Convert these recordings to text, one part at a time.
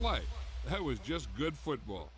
Play. That was just good football.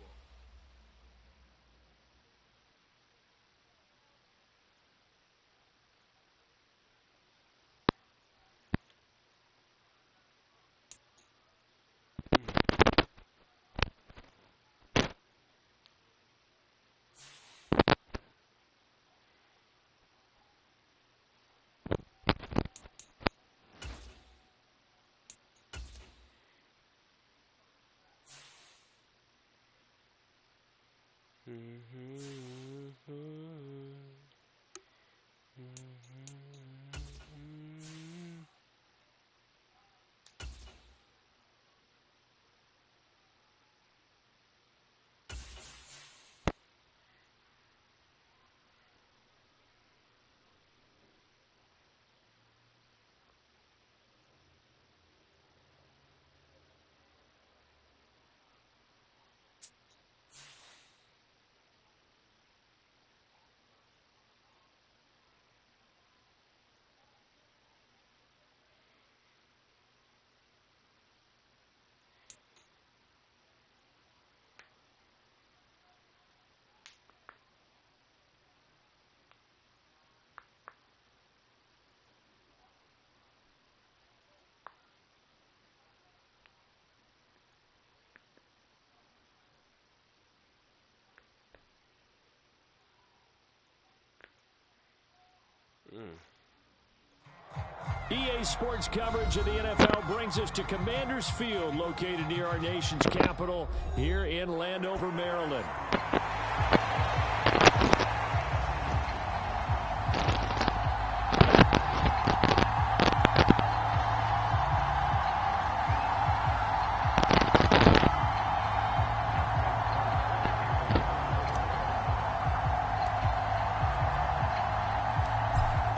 EA Sports coverage of the NFL brings us to Commanders Field, located near our nation's capital here in Landover, Maryland.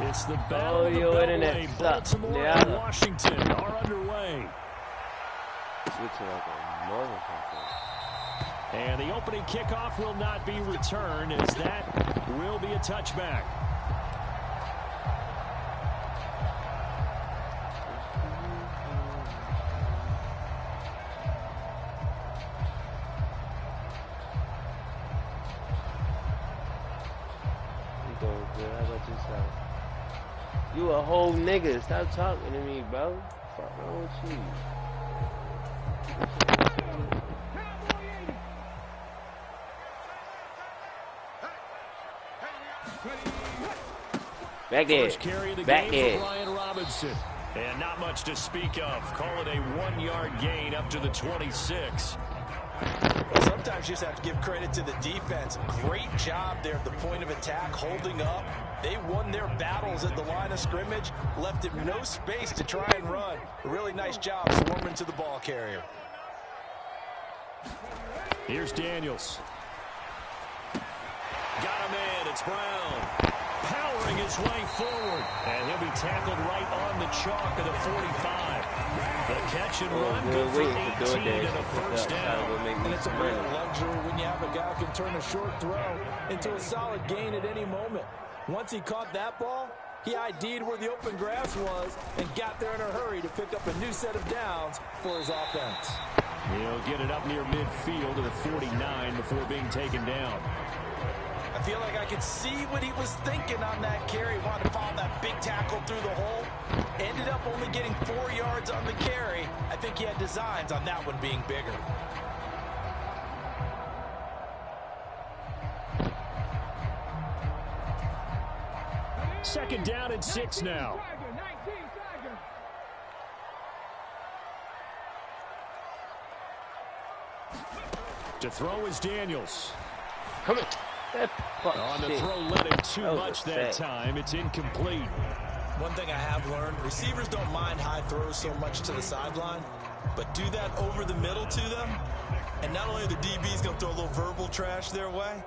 It's the battle of the Beltway. Baltimore and Washington are underway. And the opening kickoff will not be returned, as that will be a touchback. You a whole nigga. Stop talking to me, bro. Fuck wrong with you? Back there. First carry of the Back game there. for Ryan Robinson. And not much to speak of. Call it a 1-yard gain up to the 26. Well, sometimes you just have to give credit to the defense. Great job there at the point of attack, holding up. They won their battles at the line of scrimmage, left him no space to try and run. A really nice job swarming to the ball carrier. Here's Daniels. Got him in. It's Brown. Powering his way forward. And he'll be tackled right on the chalk of the 45. The catch and run good for 18 and a first down. And it's a real luxury when you have a guy who can turn a short throw into a solid gain at any moment. Once he caught that ball, he ID'd where the open grass was and got there in a hurry to pick up a new set of downs for his offense. He'll get it up near midfield to the 49 before being taken down. I feel like I could see what he was thinking on that carry. Wanted to follow that big tackle through the hole. Ended up only getting 4 yards on the carry. I think he had designs on that one being bigger. Second down and 6 now. To throw is Daniels. Come on. On the throw, let him too much that time. It's incomplete. One thing I have learned, receivers don't mind high throws so much to the sideline, but do that over the middle to them, and not only are the DBs going to throw a little verbal trash their way,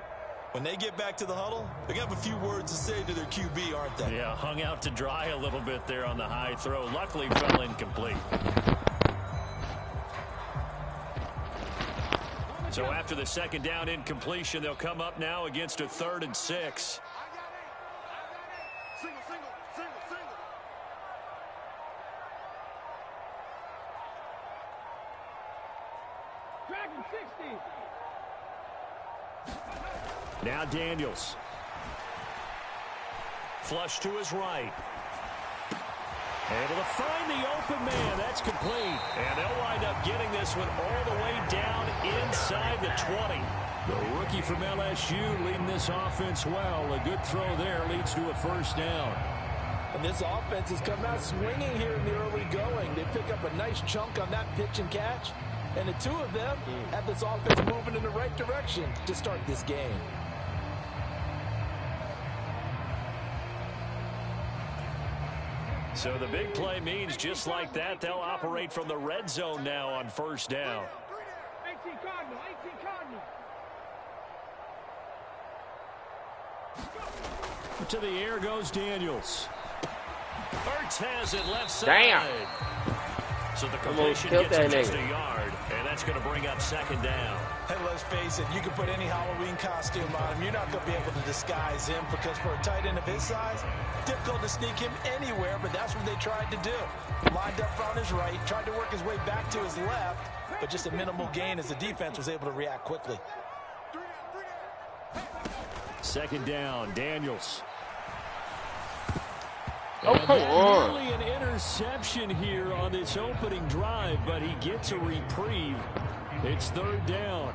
when they get back to the huddle, they're going to have a few words to say to their QB, aren't they? Yeah, hung out to dry a little bit there on the high throw. Luckily fell incomplete. So after the second down incompletion, they'll come up now against a 3rd and 6. Now Daniels. Flush to his right. Able to find the open man. That's complete. And they'll wind up getting this one all the way down inside the 20. The rookie from LSU leading this offense well. A good throw there leads to a first down. And this offense has come out swinging here in the early going. They pick up a nice chunk on that pitch and catch. And the two of them have this offense moving in the right direction to start this game. So the big play means just like that, they'll operate from the red zone now on first down. 18 Cardinal, 18 Cardinal. To the air goes Daniels. Ertz has it left side. Damn. So the completion gets him just a yard, and that's going to bring up second down. Hey, let's face it, you can put any Halloween costume on him. You're not going to be able to disguise him because for a tight end of his size, difficult to sneak him anywhere, but that's what they tried to do. Lined up on his right, tried to work his way back to his left, but just a minimal gain as the defense was able to react quickly. Second down, Daniels. Oh, come on. Nearly an interception here on this opening drive, but he gets a reprieve. It's third down.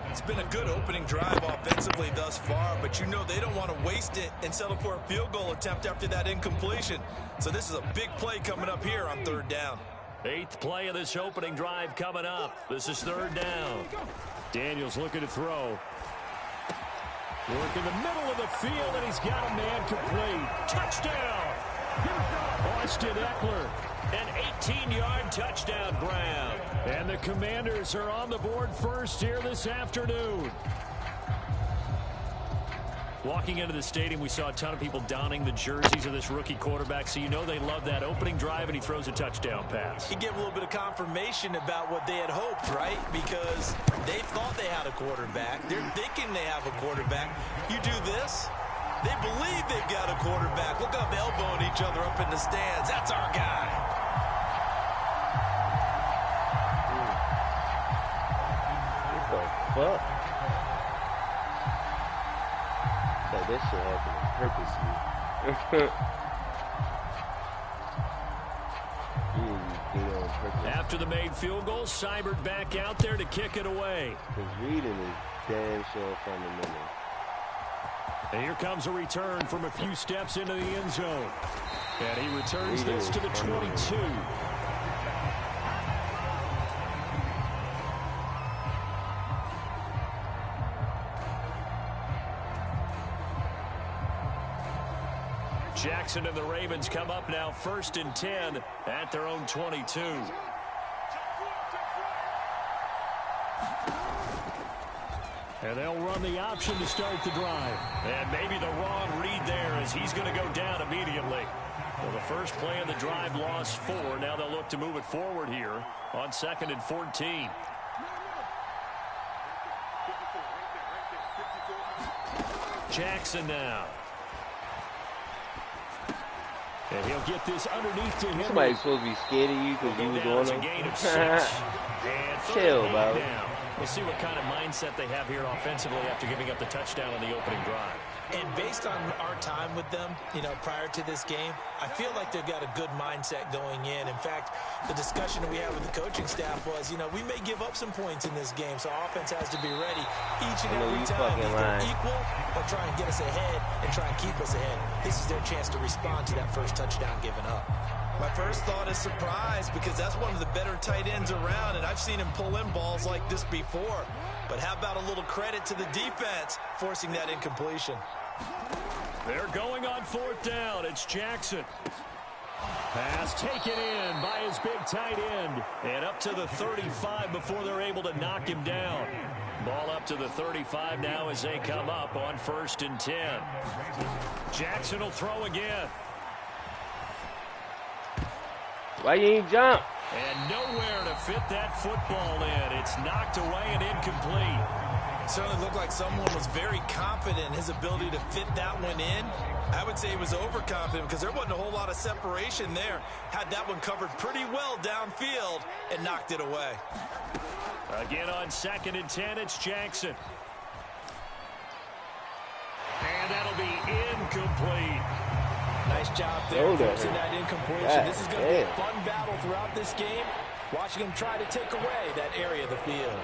It's been a good opening drive offensively thus far, but you know they don't want to waste it and settle for a field goal attempt after that incompletion. So this is a big play coming up here on third down. Eighth play of this opening drive coming up. This is third down. Daniels looking to throw. Work in the middle of the field, and he's got a man complete. Touchdown! Austin Eckler. An 18-yard touchdown grab. And the Commanders are on the board first here this afternoon. Walking into the stadium, we saw a ton of people donning the jerseys of this rookie quarterback, so you know they love that opening drive, and he throws a touchdown pass. He gave a little bit of confirmation about what they had hoped, right? Because they thought they had a quarterback. They're thinking they have a quarterback. You do this, they believe they've got a quarterback. Look up, elbowing each other up in the stands. That's our guy. What the fuck? This shit happened purposely. After the made field goal, Seibert back out there to kick it away. Because Reedon is damn sure fundamental. And here comes a return from a few steps into the end zone. And he returns this to the 22. Jackson and the Ravens come up now 1st and 10 at their own 22. And they'll run the option to start the drive. And maybe the wrong read there as he's going to go down immediately. Well, the first play of the drive lost 4. Now they'll look to move it forward here on 2nd and 14. Jackson now. And he'll get this underneath to him. Somebody's supposed to be scared of you because you was on them. Chill, bro. We'll see what kind of mindset they have here offensively after giving up the touchdown on the opening drive. And based on our time with them, you know, prior to this game, I feel like they've got a good mindset going in. In fact, the discussion that we had with the coaching staff was, you know, we may give up some points in this game, so offense has to be ready each and every time, either equal or try and get us ahead and try and keep us ahead. This is their chance to respond to that first touchdown given up. My first thought is surprise because that's one of the better tight ends around, and I've seen him pull in balls like this before. But how about a little credit to the defense forcing that incompletion? They're going on 4th down. It's Jackson. Pass taken in by his big tight end. And up to the 35 before they're able to knock him down. Ball up to the 35 now as they come up on 1st and 10. Jackson will throw again. Why you ain't jump? And nowhere to fit that football in. It's knocked away and incomplete. Certainly looked like someone was very confident in his ability to fit that one in. I would say he was overconfident because there wasn't a whole lot of separation there. Had that one covered pretty well downfield and knocked it away. Again on 2nd and 10, it's Jackson. And that'll be incomplete. Nice job there forcing that incompletion. This is going to be a fun battle throughout this game. Watching him try to take away that area of the field.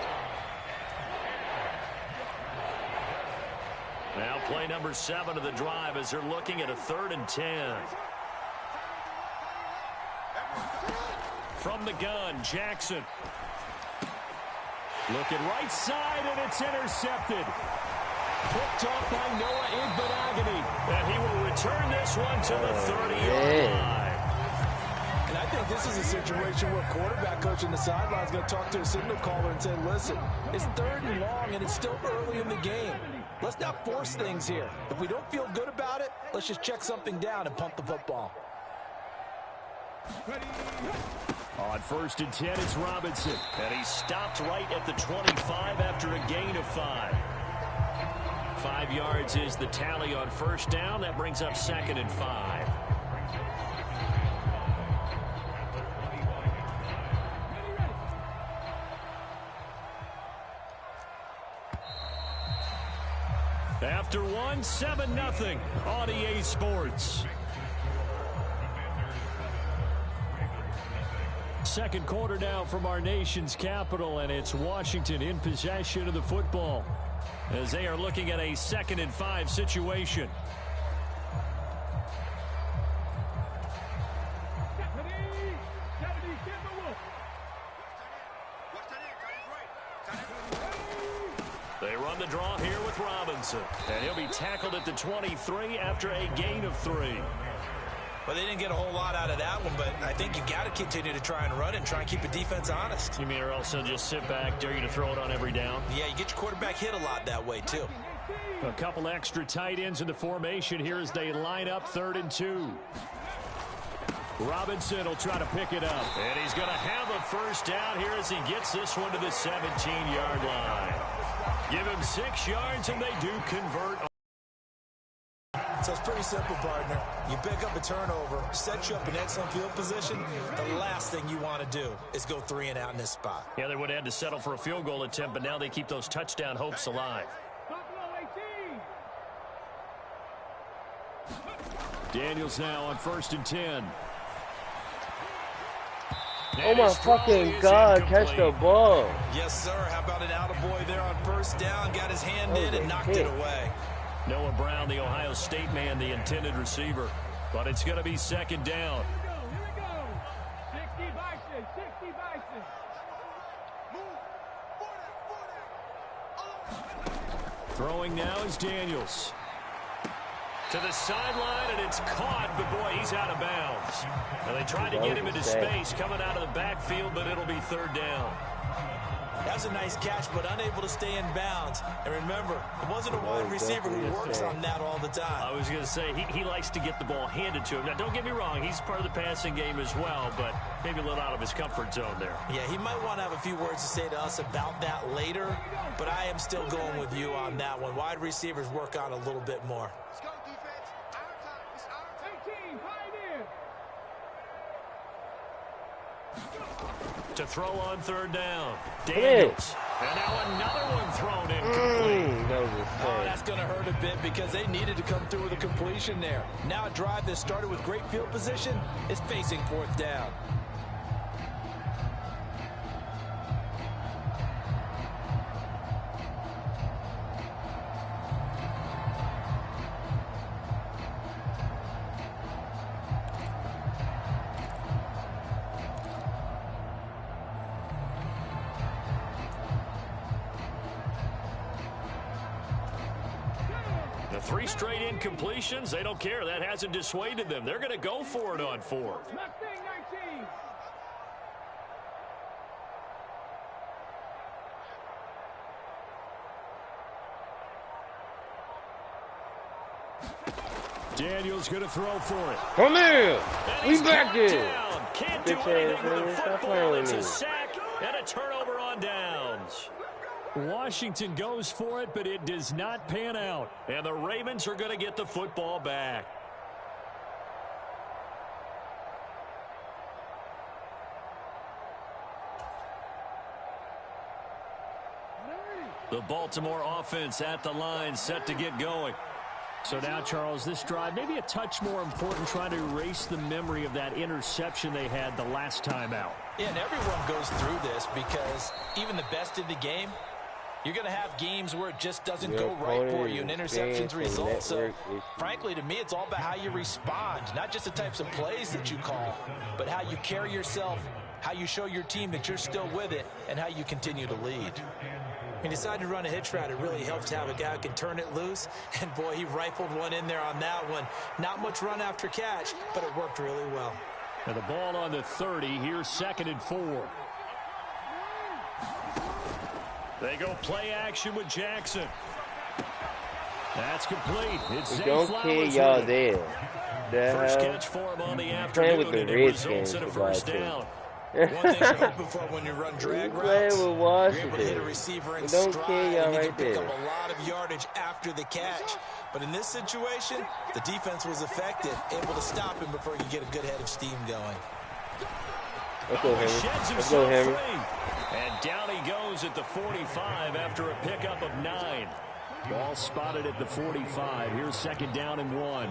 Now play number 7 of the drive as they're looking at a 3rd and 10. From the gun, Jackson. Looking right side, and it's intercepted. Picked off by Noah Igbenogany. And he will return this one to the 30-yard line. And I think this is a situation where quarterback coach in the sideline is going to talk to a signal caller and say, listen, it's 3rd and long, and it's still early in the game. Let's not force things here. If we don't feel good about it, let's just check something down and pump the football. On 1st and 10, it's Robinson. And he stopped right at the 25 after a gain of 5. 5 yards is the tally on 1st down. That brings up 2nd and 5. After 1, 7-0 on EA Sports. Second quarter now from our nation's capital, and it's Washington in possession of the football as they are looking at a 2nd and 5 situation. They run the draw here with Robinson, and he'll be tackled at the 23 after a gain of 3. Well, they didn't get a whole lot out of that one, but I think you've got to continue to try and run and try and keep the defense honest. You mean or else they'll just sit back, dare you to throw it on every down? Yeah, you get your quarterback hit a lot that way, too. A couple extra tight ends in the formation here as they line up 3rd and 2. Robinson will try to pick it up. And he's going to have a 1st down here as he gets this one to the 17-yard line. Give him 6 yards, and they do convert. So it's pretty simple, partner. You pick up a turnover, set you up in excellent field position. The last thing you want to do is go 3 and out in this spot. Yeah, they would have had to settle for a field goal attempt, but now they keep those touchdown hopes alive. Daniels now on 1st and 10. Oh my fucking God, catch the ball. Yes, sir. How about an attaboy there on 1st down? Got his hand in and knocked it away. Noah Brown, the Ohio State man, the intended receiver. But it's going to be 2nd down. Here we go. 60 Bison, 60 Bison. Throwing now is Daniels. To the sideline, and it's caught, but boy, he's out of bounds. Now they tried to get him into space coming out of the backfield, but it'll be 3rd down. That was a nice catch, but unable to stay in bounds. And remember, it wasn't a wide receiver who works on that all the time. I was going to say, he likes to get the ball handed to him. Now, don't get me wrong, he's part of the passing game as well, but maybe a little out of his comfort zone there. Yeah, he might want to have a few words to say to us about that later, but I am still going with you on that one. Wide receivers work on a little bit more. Let's go, defense. Our time. It's our time. 18, Pioneer. To throw on 3rd down. Daniels. And now another one thrown incomplete. That's going to hurt a bit because they needed to come through with a completion there. Now a drive that started with great field position is facing 4th down. The 3 straight incompletions, they don't care. That hasn't dissuaded them. They're going to go for it on 4th. Mustang 19. Daniels going to throw for it. Come here. And We he's back brought in. down. Can't do Bitch anything ass with nigga. the Stop football. playing with It's a me. sack and a turnover on downs. Washington goes for it, but it does not pan out. And the Ravens are going to get the football back. The Baltimore offense at the line, set to get going. So now, Charles, this drive maybe a touch more important, trying to erase the memory of that interception they had the last time out. Yeah, and everyone goes through this because even the best in the game, you're going to have games where it just doesn't go right for you and interceptions result. So, frankly, to me, it's all about how you respond, not just the types of plays that you call, but how you carry yourself, how you show your team that you're still with it, and how you continue to lead. He decided to run a hitch route. It really helps to have a guy who can turn it loose. And, boy, he rifled one in there on that one. Not much run after catch, but it worked really well. And the ball on the 30. Here's 2nd and 4. They go play action with Jackson. That's complete. It's Don't care y'all there. First catch for him on the afternoon, with the and it results in a first down. One thing you're hoping for when you run drag routes, with you're able to hit a receiver in stride, and he right can pick there. up a lot of yardage after the catch. But in this situation, the defense was effective, able to stop him before you get a good head of steam going. Let's go, Henry. Let's go, Henry. And down he goes at the 45 after a pickup of 9. Ball spotted at the 45. Here's 2nd down and 1.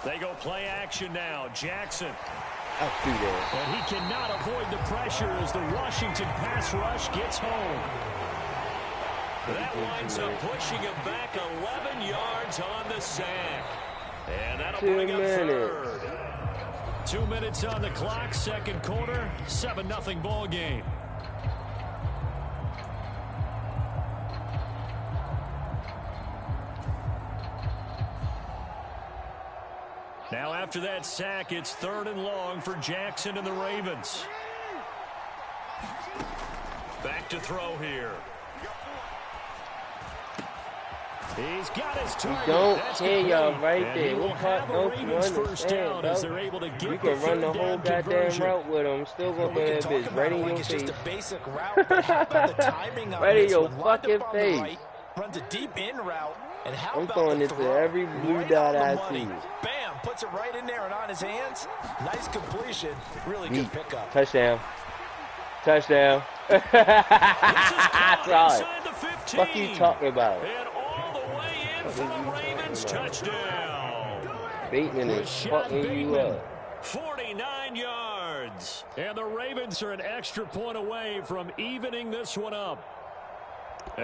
They go play action now. Jackson. I'll do that. And he cannot avoid the pressure as the Washington pass rush gets home. That winds up pushing him back 11 yards on the sack. And that'll bring up 3rd. 2 minutes on the clock, 2nd quarter, 7-0 ball game. Now after that sack, it's 3rd and long for Jackson and the Ravens. Back to throw here. He's got his target. Don't That's care y'all right and there. What part don't you understand, as they're able to get you can run the whole goddamn route with them. Still gonna throw that bitch right in your face. It's just a basic route, but how about the timing on right in this your one? fucking face. Right, runs a deep in route, and how I'm about throwing the it to throw? every blue Right dot on I the money. see. Bam, puts it right in there and on his hands. Nice completion, really good pickup. Touchdown. Touchdown. Solid. Fuck you talking about? And all the way in for the Ravens touchdown. Bateman is fucking you up. 49 yards. And the Ravens are an extra point away from evening this one up.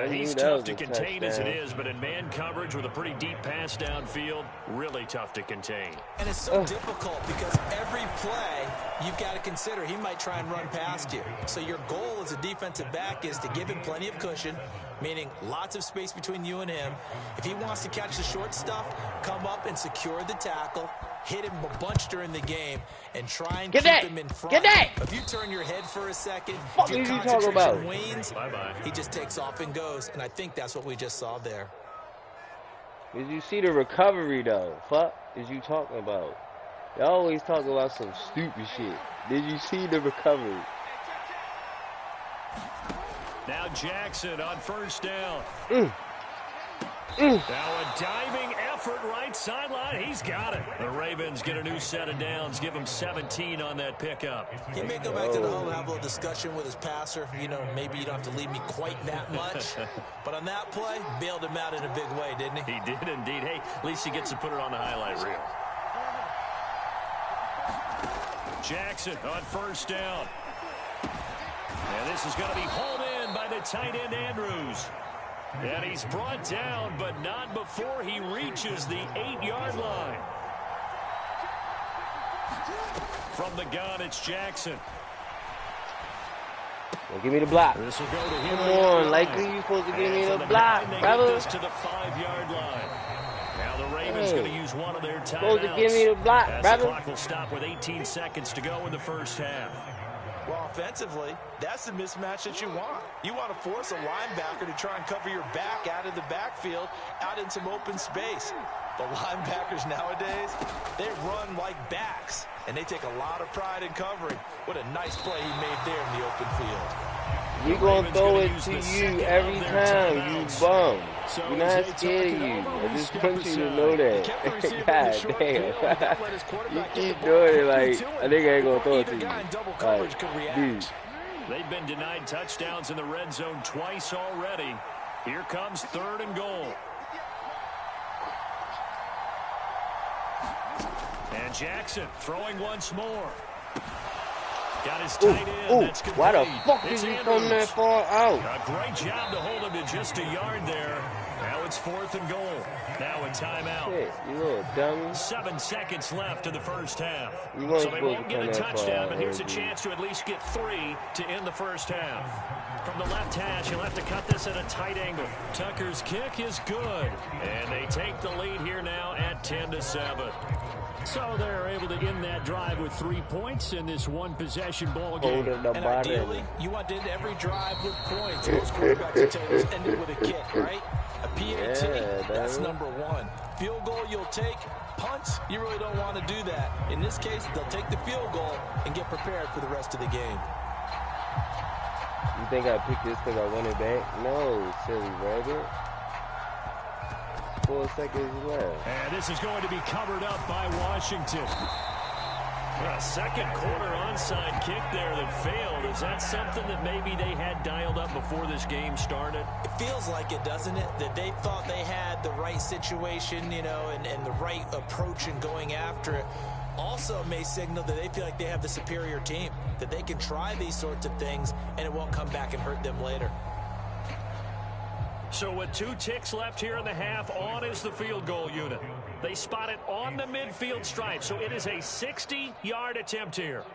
He's tough to contain as it is, but in man coverage with a pretty deep pass downfield, really tough to contain. And it's so difficult because every play you've got to consider he might try and run past you. So your goal as a defensive back is to give him plenty of cushion, meaning lots of space between you and him. If he wants to catch the short stuff, come up and secure the tackle, hit him a bunch during the game, and try and keep him in front. Get that! If you turn your head for a second, What if your are you talking about? concentration wanes, he just takes off and goes. And I think that's what we just saw there. Did you see the recovery though? Fuck is you talking about? Y'all always talk about some stupid shit. Did you see the recovery? Now Jackson on first down. Now a diving effort right sideline. He's got it. The Ravens get a new set of downs. Give him 17 on that pickup. He may go back to the hole and have a little discussion with his passer. You know, maybe you don't have to leave me quite that much. But on that play, bailed him out in a big way, didn't he? He did indeed. Hey, at least he gets to put it on the highlight reel. Jackson on first down. And this is going to be hauled in by the tight end Andrews. And he's brought down, but not before he reaches the 8-yard line. From the gun, it's Jackson. Well, give me the block. This will go to him. Come on, likely you supposed to give me the block, brother. This to the 5-yard line. Now the Ravens going to use one of their timeouts. Supposed to give me the block, as brother. the clock will stop with 18 seconds to go in the first half. Well, offensively, that's the mismatch that you want. You want to force a linebacker to try and cover your back out of the backfield, out in some open space. The linebackers nowadays, they run like backs, and they take a lot of pride in covering. What a nice play he made there in the open field. We gonna throw it to you every time, you bum. We're not scared of you. I just want you to know that. God damn. You keep doing it like I think I ain't gonna throw it to you. Like, dude. They've been denied touchdowns in the red zone twice already. Here comes 3rd and goal. And Jackson throwing once more. Got his tight end. That's complete. Why the fuck did you come that far out? A great job to hold him to just a yard there. Now it's 4th and goal. Now a timeout. Shit, you little dummy. 7 seconds left in the first half. So they won't get a touchdown, but here's a chance to at least get 3 to end the first half. From the left hash, he'll have to cut this at a tight angle. Tucker's kick is good. And they take the lead here now at 10-7. So they're able to end that drive with 3 points in this one-possession ball game. And ideally, you want to end every drive with points. Most quarterbacks are telling us end it with a kick, right? A PAT, that's number 1. Field goal you'll take. Punts, you really don't want to do that. In this case, they'll take the field goal and get prepared for the rest of the game. You think I picked this because I won it back? No, silly rabbit. 4 seconds left. And this is going to be covered up by Washington. A second quarter onside kick there that failed. Is that something that maybe they had dialed up before this game started? It feels like it, doesn't it? That they thought they had the right situation, you know, and the right approach in going after it. Also may signal that they feel like they have the superior team, that they can try these sorts of things and it won't come back and hurt them later. So with 2 ticks left here in the half, on is the field goal unit. They spot it on the midfield stripe, so it is a 60-yard attempt here.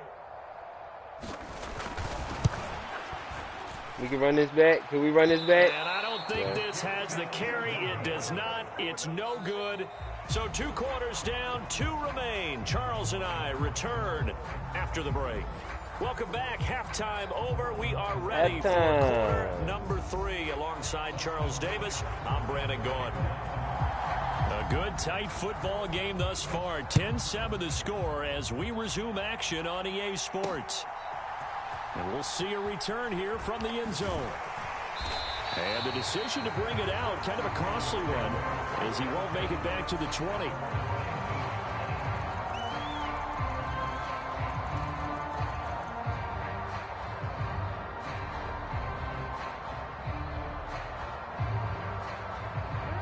We can run this back. Can we run this back? And I don't think this has the carry. It does not. It's no good. So 2 quarters down, 2 remain. Charles and I return after the break. Welcome back. Halftime over. We are ready for quarter number 3 alongside Charles Davis. I'm Brandon Gaudin. A good, tight football game thus far. 10-7 the score as we resume action on EA Sports. And we'll see a return here from the end zone. And the decision to bring it out, kind of a costly one, as he won't make it back to the 20.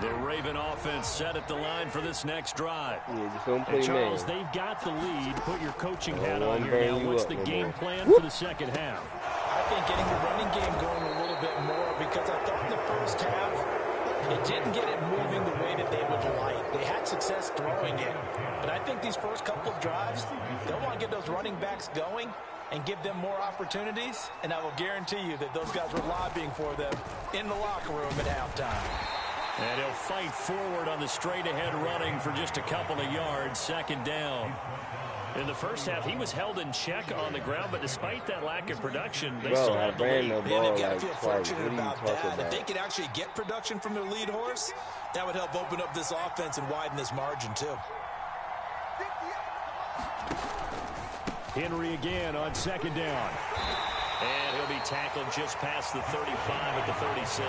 The Raven offense set at the line for this next drive. Yeah, just don't play and Charles, man. they've got the lead. Put your coaching hat on here now. What's the game plan for the second half? I think getting the running game going a little bit more, because I thought in the first half it didn't get it moving the way that they would like. They had success throwing it. But I think these first couple of drives, they'll want to get those running backs going and give them more opportunities. And I will guarantee you that those guys were lobbying for them in the locker room at halftime. And he'll fight forward on the straight-ahead running for just a couple of yards, 2nd down. In the first half, he was held in check on the ground, but despite that lack of production, they still had the lead. The ball like twice. What are you talking about? If they could actually get production from their lead horse, that would help open up this offense and widen this margin, too. Henry again on 2nd down. And he'll be tackled just past the 35 at the 36.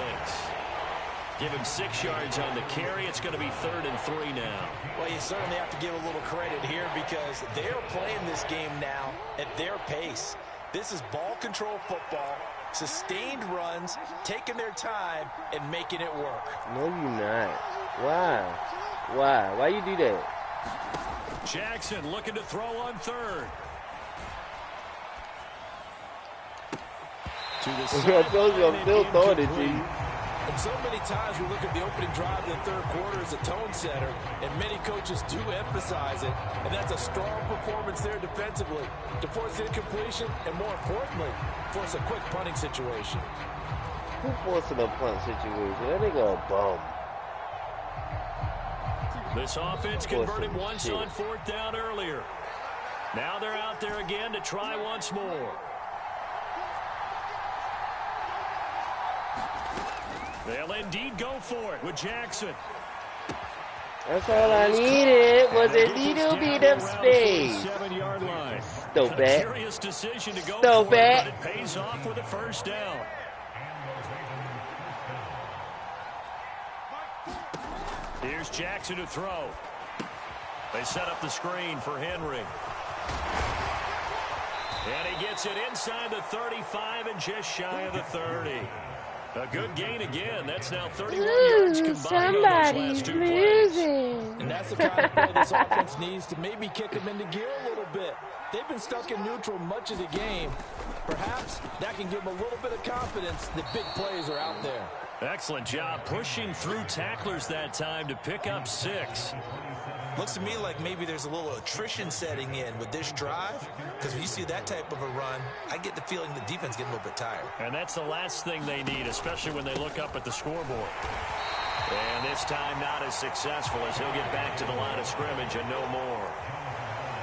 Give him 6 yards on the carry. It's going to be 3rd and 3 now. Well, you certainly have to give a little credit here because they're playing this game now at their pace. This is ball control football, sustained runs, taking their time, and making it work. No, you're not. Why? Why? Why you do that? Jackson looking to throw on 3rd. To the side. I told you I'm still throwing it to you. And so many times we look at the opening drive in the 3rd quarter as a tone setter, and many coaches do emphasize it, and that's a strong performance there defensively to force incompletion and, more importantly, force a quick punting situation. Who forcing a punt situation? That nigga a bum. This offense converted once on 4th down earlier. Now they're out there again to try once more. They'll indeed go for it with Jackson. That's all I needed was a little bit of space. 7-yard line. Stupid. Curious decision to go for it, but it pays off with a 1st down. Here's Jackson to throw. They set up the screen for Henry. And he gets it inside the 35 and just shy of the 30. A good gain again. That's now 31 yards combined on those last 2 plays. And that's the kind of play this offense needs to maybe kick them into gear a little bit. They've been stuck in neutral much of the game. Perhaps that can give them a little bit of confidence that big plays are out there. Excellent job pushing through tacklers that time to pick up 6. Looks to me like maybe there's a little attrition setting in with this drive, because when you see that type of a run, I get the feeling the defense getting a little bit tired. And that's the last thing they need, especially when they look up at the scoreboard. And this time not as successful as he'll get back to the line of scrimmage and no more.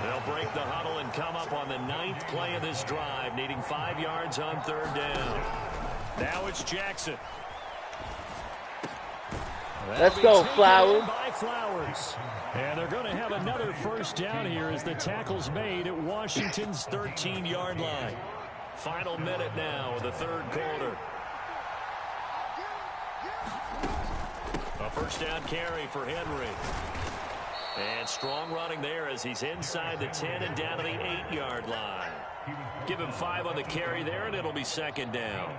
They'll break the huddle and come up on the 9th play of this drive, needing 5 yards on 3rd down. Now it's Jackson. Let's go, Flowers. By Flowers. And they're going to have another first down here as the tackle's made at Washington's 13-yard line. Final minute now of the 3rd quarter. A first down carry for Henry. And strong running there as he's inside the 10 and down to the 8-yard line. Give him 5 on the carry there, and it'll be 2nd down.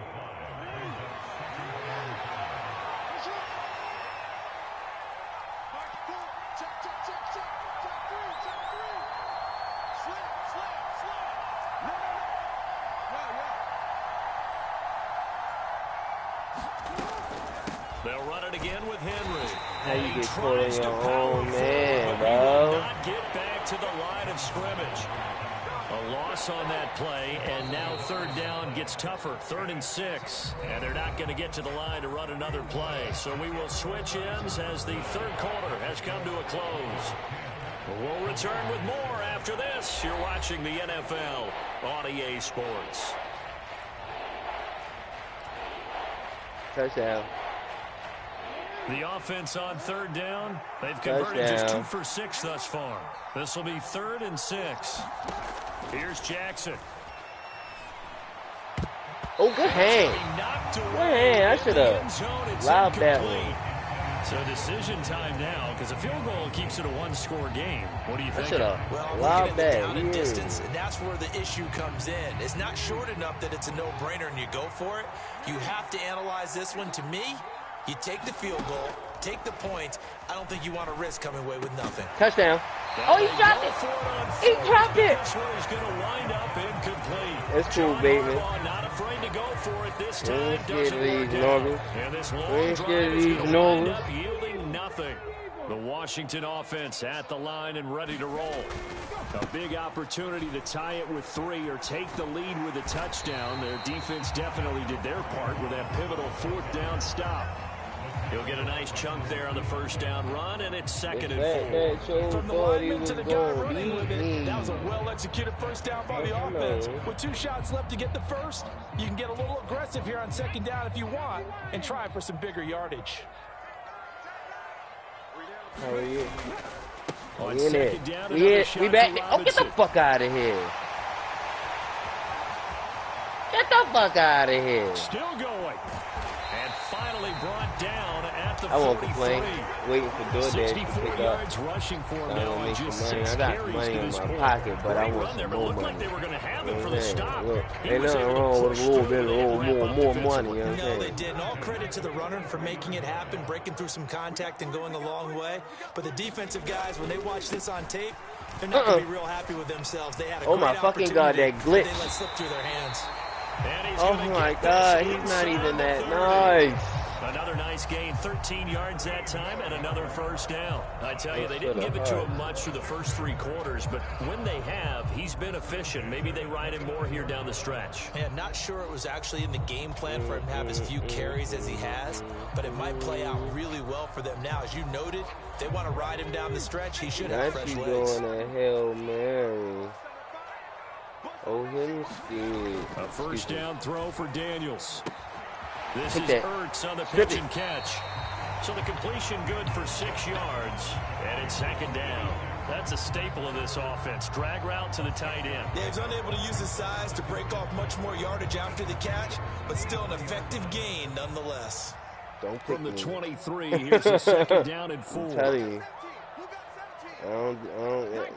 They'll run it again with Henry. How you get caught in your own man, bro? Not get back to the line of scrimmage. A loss on that play, and now 3rd down gets tougher. 3rd and 6, and they're not going to get to the line to run another play. So we will switch ends as the 3rd quarter has come to a close. We'll return with more after this. You're watching the NFL on EA Sports. Touchdown. The offense on 3rd down, they've converted just 2 for 6 thus far. This will be 3rd and 6. Here's Jackson. Oh, good hand. Good hand. I should have lobbed that one. So decision time now, because a field goal keeps it a 1-score game. What do you think? Well, lobbed that. Down and distance, and that's where the issue comes in. It's not short enough that it's a no-brainer and you go for it. You have to analyze this one. To me, you take the field goal, take the points. I don't think you want to risk coming away with nothing. Touchdown. Oh, he dropped it. He dropped it. This one is going to wind up incomplete. That's cool, Bateman. Not afraid to go for it this We ain't time. scared of these Norgans. And this long We ain't drive scared of is these going to wind Norgans. up yielding nothing. The Washington offense at the line and ready to roll. A big opportunity to tie it with 3 or take the lead with a touchdown. Their defense definitely did their part with that pivotal 4th down stop. He'll get a nice chunk there on the first down run, and it's 2nd and 4. From the lineman to the guy running with it, that was a well-executed first down by the offense. With 2 shots left to get the first, you can get a little aggressive here on 2nd down if you want and try for some bigger yardage. How are you? On We in there. 2nd down, We back. Oh, get the fuck out of here. Get the fuck out of here. Still going. And finally brought down at the 43. I won't complain. Waiting for DoorDash to 64 pick up. yards rushing for him now on just 6 I got carries money to in this my point. pocket, but I Great want run there, some but more looked money. like they were going to have You it know for what the I'm stop. saying? Look, He ain't was nothing able to wrong with push a little through bit, and a little wrap up more defensively. money, you know what I'm No, saying? they did. And all credit to the runner for making it happen, breaking through some contact and going a long way. But the defensive guys, when they watch this on tape, they're not going to be real happy with themselves. They had a Oh great my fucking God, that opportunity glitch. They let slip through their hands. And he's Oh gonna my get God, this he's not inside even the that 30. nice. Another nice gain, 13 yards that time, and another first down. I tell you, they didn't give it to him much through the first 3 quarters, but when they have, he's been efficient. Maybe they ride him more here down the stretch. And not sure it was actually in the game plan for him to have as few carries as he has, but it might play out really well for them now. As you noted, if they want to ride him down the stretch, he should have Now fresh she's legs. doing a Hail Mary. Oh, him scared. A first down throw for Daniels. This Hit is that. Ertz on the Strip pitch it. and catch. So the completion good for 6 yards, and it's 2nd down. That's a staple of this offense. Drag route to the tight end. Yeah, he's unable to use his size to break off much more yardage after the catch, but still an effective gain nonetheless. Don't pick From the me. 23, here's a second down and 4. I'm telling you.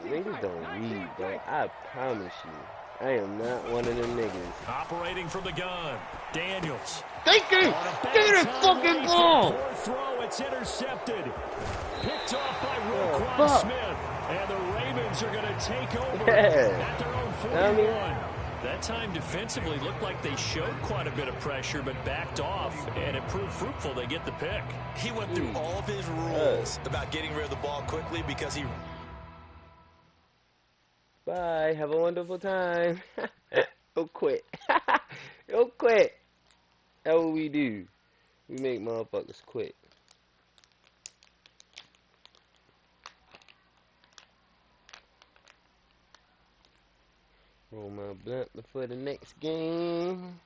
Niggas don't read, bro. I promise you. I am not one of them niggas. Operating from the gun, Daniels. Thank you! Give me the fucking ball! Throw, it's intercepted. Picked off by Roquan Smith. And the Ravens are going to take over at their own 41. That time defensively looked like they showed quite a bit of pressure, but backed off, and it proved fruitful. They get the pick. He went through all of his rules about getting rid of the ball quickly because he... Bye. Have a wonderful time. Go quit. Go quit. That's what we do. We make motherfuckers quit. Roll my blunt before the next game.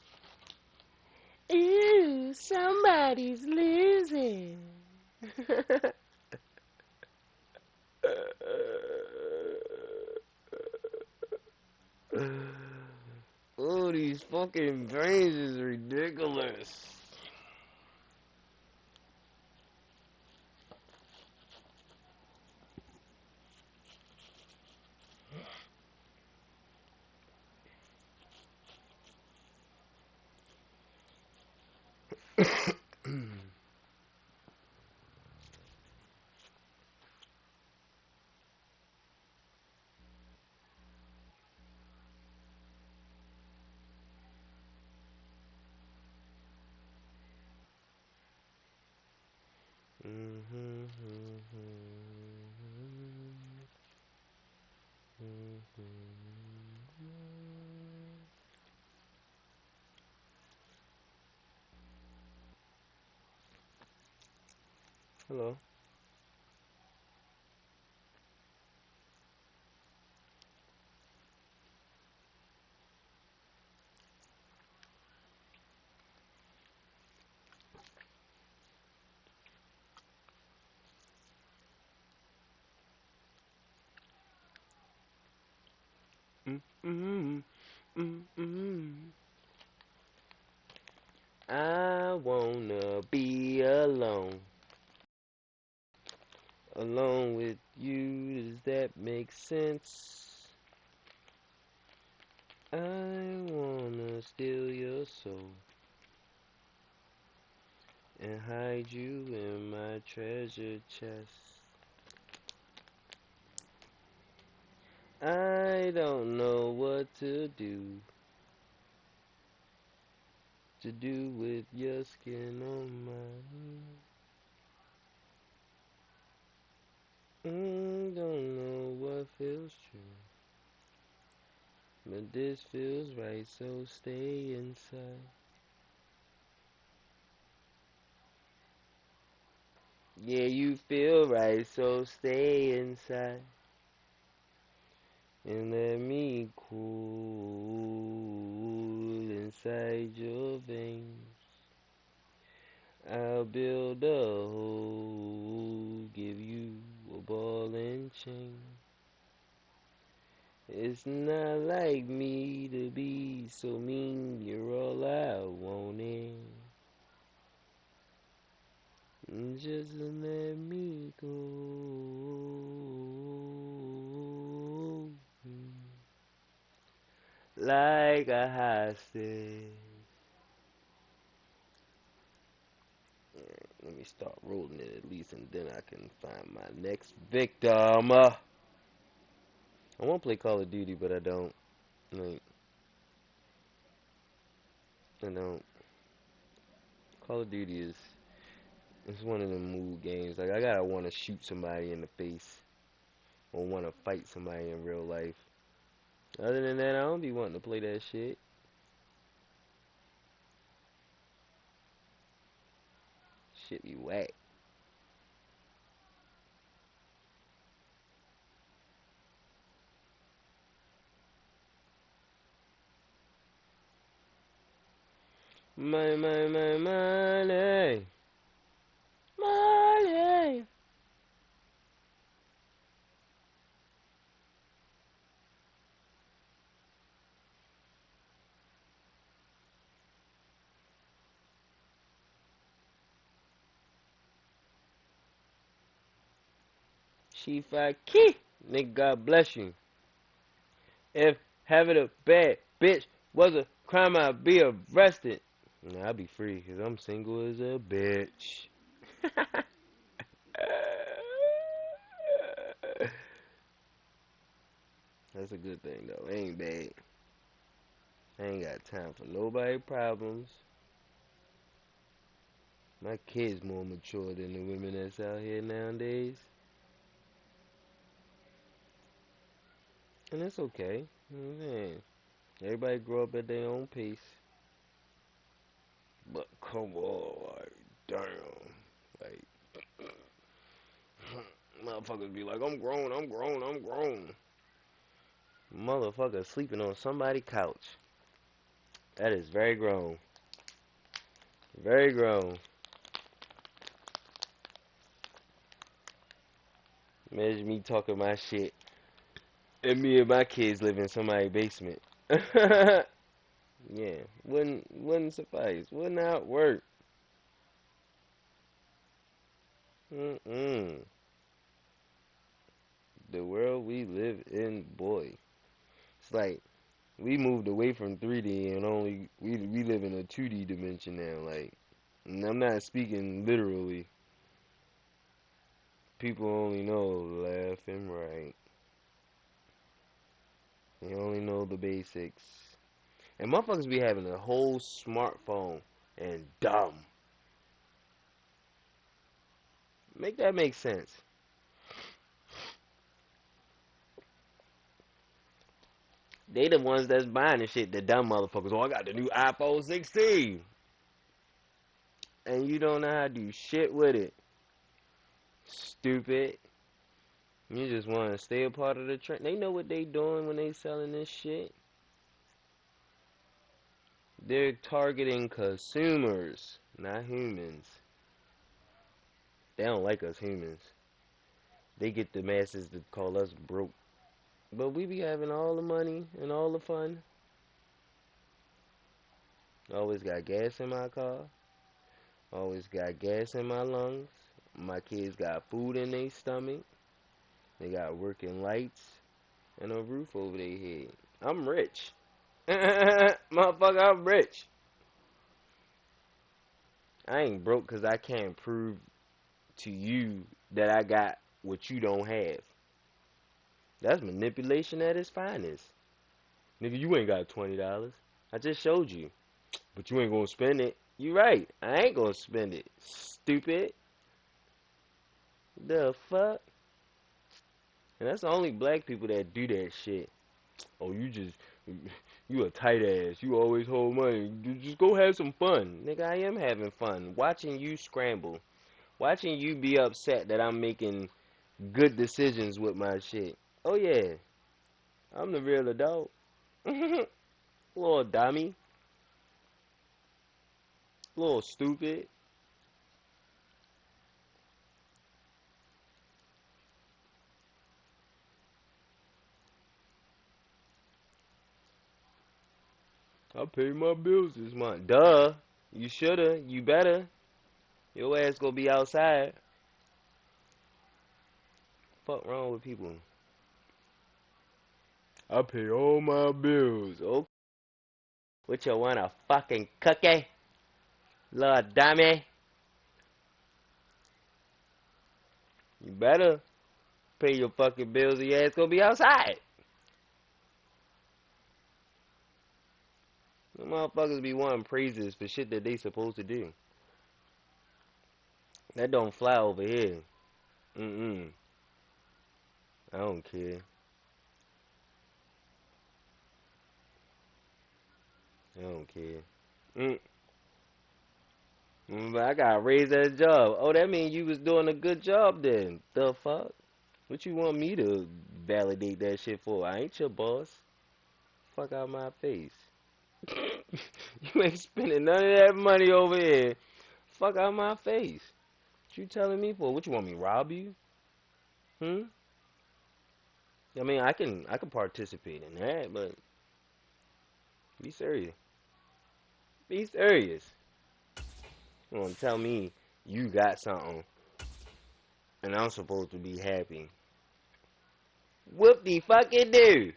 Ooh, somebody's losing. Oh, these fucking brains is ridiculous. Hello. I wanna be alone. Alone with you, does that make sense? I wanna steal your soul and hide you in my treasure chest. I don't know what to do with your skin on mine. Don't know what feels true, but this feels right, so stay inside. Yeah, you feel right, so stay inside and let me cool inside your veins. I'll build a hole, give you a ball and chain. It's not like me to be so mean, you're all I wanted. Just let me go like a hostage. Let me start rolling it at least, and then I can find my next victim. I want to play Call of Duty, but I don't. Like, I don't. Call of Duty is it's one of them mood games. Like, I gotta want to shoot somebody in the face or want to fight somebody in real life. Other than that, I don't be wanting to play that shit. Shit be whack. Money. Money. Chief Key. Nigga, God bless you. If having a bad bitch was a crime, I'd be arrested. Nah, I'd be free because I'm single as a bitch. That's a good thing, though. It ain't bad. I ain't got time for nobody problems. My kid's more mature than the women that's out here nowadays. And that's okay. Man, everybody grow up at their own pace. But come on, like, damn. Like, motherfuckers be like, I'm grown, I'm grown, I'm grown. Motherfucker sleeping on somebody's couch. That is very grown. Very grown. Imagine me talking my shit and me and my kids live in somebody's basement. Yeah, wouldn't suffice. Would not work. Mm-mm. The world we live in, boy. It's like we moved away from 3D and only we live in a 2D dimension now. Like, and I'm not speaking literally. People only know left and right. They only know the basics. And motherfuckers be having a whole smartphone and dumb. Make that make sense. They the ones that's buying the shit, the dumb motherfuckers. Oh, I got the new iPhone 16. And you don't know how to do shit with it. Stupid. You just want to stay a part of the trend. They know what they doing when they selling this shit. They're targeting consumers, not humans. They don't like us humans. They get the masses to call us broke. But we be having all the money and all the fun. Always got gas in my car. Always got gas in my lungs. My kids got food in their stomach. They got working lights and a roof over their head. I'm rich. Motherfucker, I'm rich. I ain't broke because I can't prove to you that I got what you don't have. That's manipulation at its finest. Nigga, you ain't got $20. I just showed you. But you ain't gonna spend it. You right. I ain't gonna spend it. Stupid. The fuck? And that's the only black people that do that shit. Oh, you a tight ass. You always hold money. You just go have some fun. Nigga, I am having fun. Watching you scramble. Watching you be upset that I'm making good decisions with my shit. Oh, yeah. I'm the real adult. Little dummy. Little stupid. I paid my bills this month. Duh. You shoulda. You better. Your ass gonna be outside. Fuck wrong with people? I pay all my bills. Okay. What you want, a fucking cookie? Little dummy. You better pay your fucking bills or your ass gonna be outside. The motherfuckers be wanting praises for shit that they supposed to do. That don't fly over here. Mm-mm. I don't care. I don't care. But I got raised at a job. Oh, that means you was doing a good job then. The fuck? What you want me to validate that shit for? I ain't your boss. Fuck out my face. You ain't spending none of that money over here. Fuck out my face. What you telling me for? What you want me to rob you? Hmm? I mean, I can participate in that, but be serious. Be serious. You want to tell me you got something and I'm supposed to be happy. Whoop-de-fucking-do.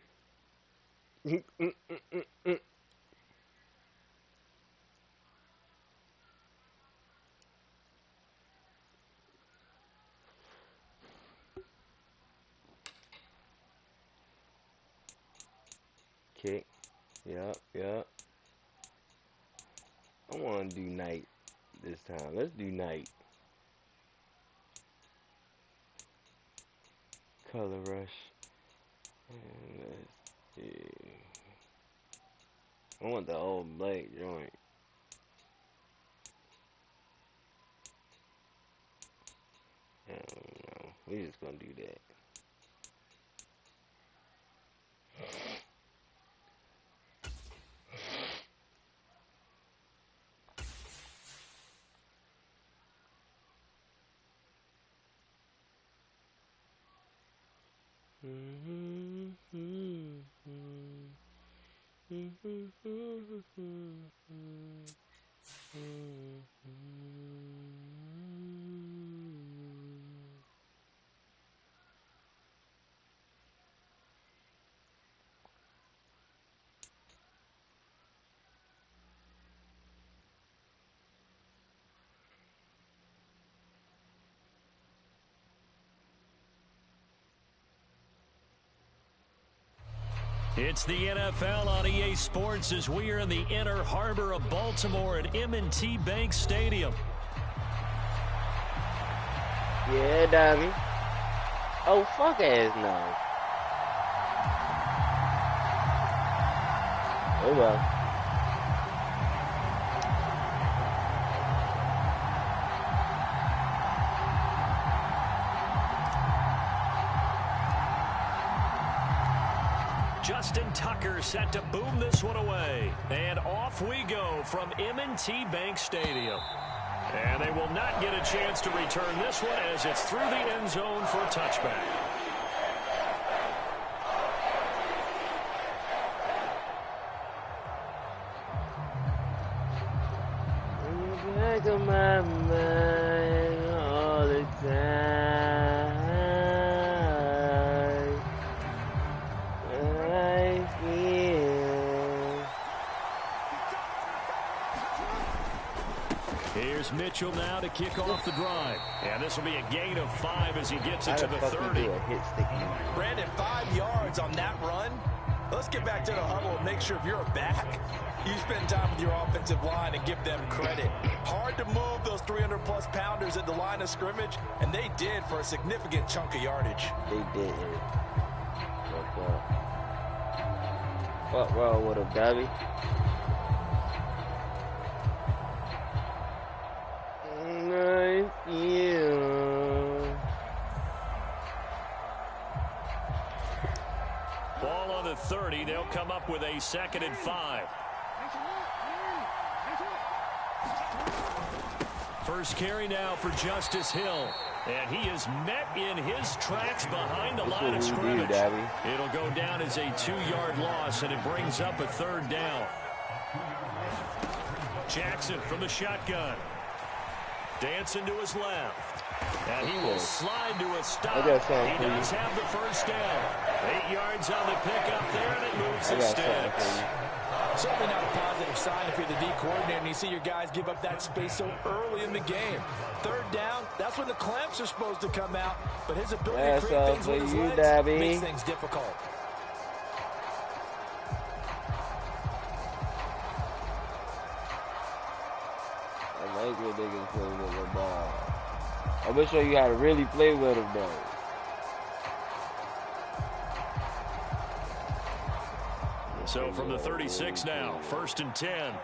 Kick. Yup. I want to do night this time. Let's do night. Color rush. And let's see. I want the old black joint. I don't know. We just gonna do that. It's the NFL on EA Sports as we are in the inner harbor of Baltimore at M&T Bank Stadium. Yeah, dummy. Oh, fuck ass no. Oh well. Justin Tucker set to boom this one away. And off we go from M&T Bank Stadium. And they will not get a chance to return this one as it's through the end zone for a touchback. In the back of my mind all the time. Here's Mitchell now to kick off the drive. And this will be a gain of 5 as he gets it to the 30. Brandon, 5 yards on that run. Let's get back to the huddle and make sure if you're a back, you spend time with your offensive line and give them credit. Hard to move those 300-plus pounders at the line of scrimmage, and they did for a significant chunk of yardage. They did. What's wrong with him, Dobby? Ball on the 30. They'll come up with a 2nd and 5. First carry now for Justice Hill. And he is met in his tracks behind the line of scrimmage. It'll go down as a 2-yard loss, and it brings up a 3rd down. Jackson from the shotgun. Dancing to his left. And he will slide to a stop. He does have the first down. 8 yards on the pickup there, and it moves the sticks. Certainly not a positive sign if you're the D coordinator and you see your guys give up that space so early in the game. 3rd down, that's when the clamps are supposed to come out. But his ability to create things with his legs makes things difficult. I like when niggas play with the ball. I'm gonna show you how to really play with them, though. So from the 36 now, 1st and 10.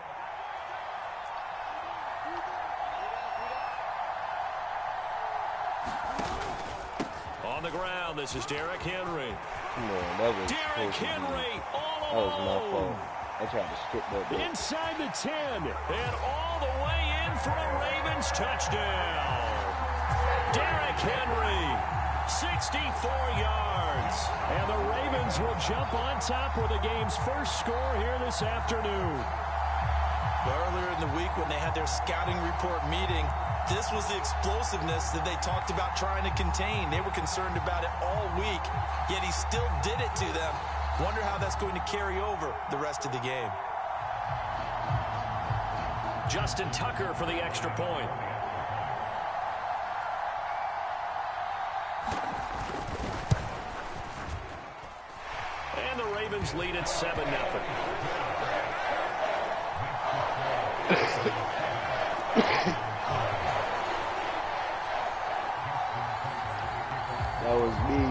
On the ground, this is Derrick Henry. Come on, that was Derrick Henry all alone. That was my fault. I tried to skip that bit. Inside the 10 and all the way in for a Ravens touchdown. Derrick Henry, 64 yards. And the Ravens will jump on top with the game's first score here this afternoon. Earlier in the week when they had their scouting report meeting, This was the explosiveness that they talked about trying to contain. They were concerned about it all week, yet he still did it to them. Wonder how that's going to carry over the rest of the game. Justin Tucker for the extra point. And the Ravens lead at 7-0. That was me.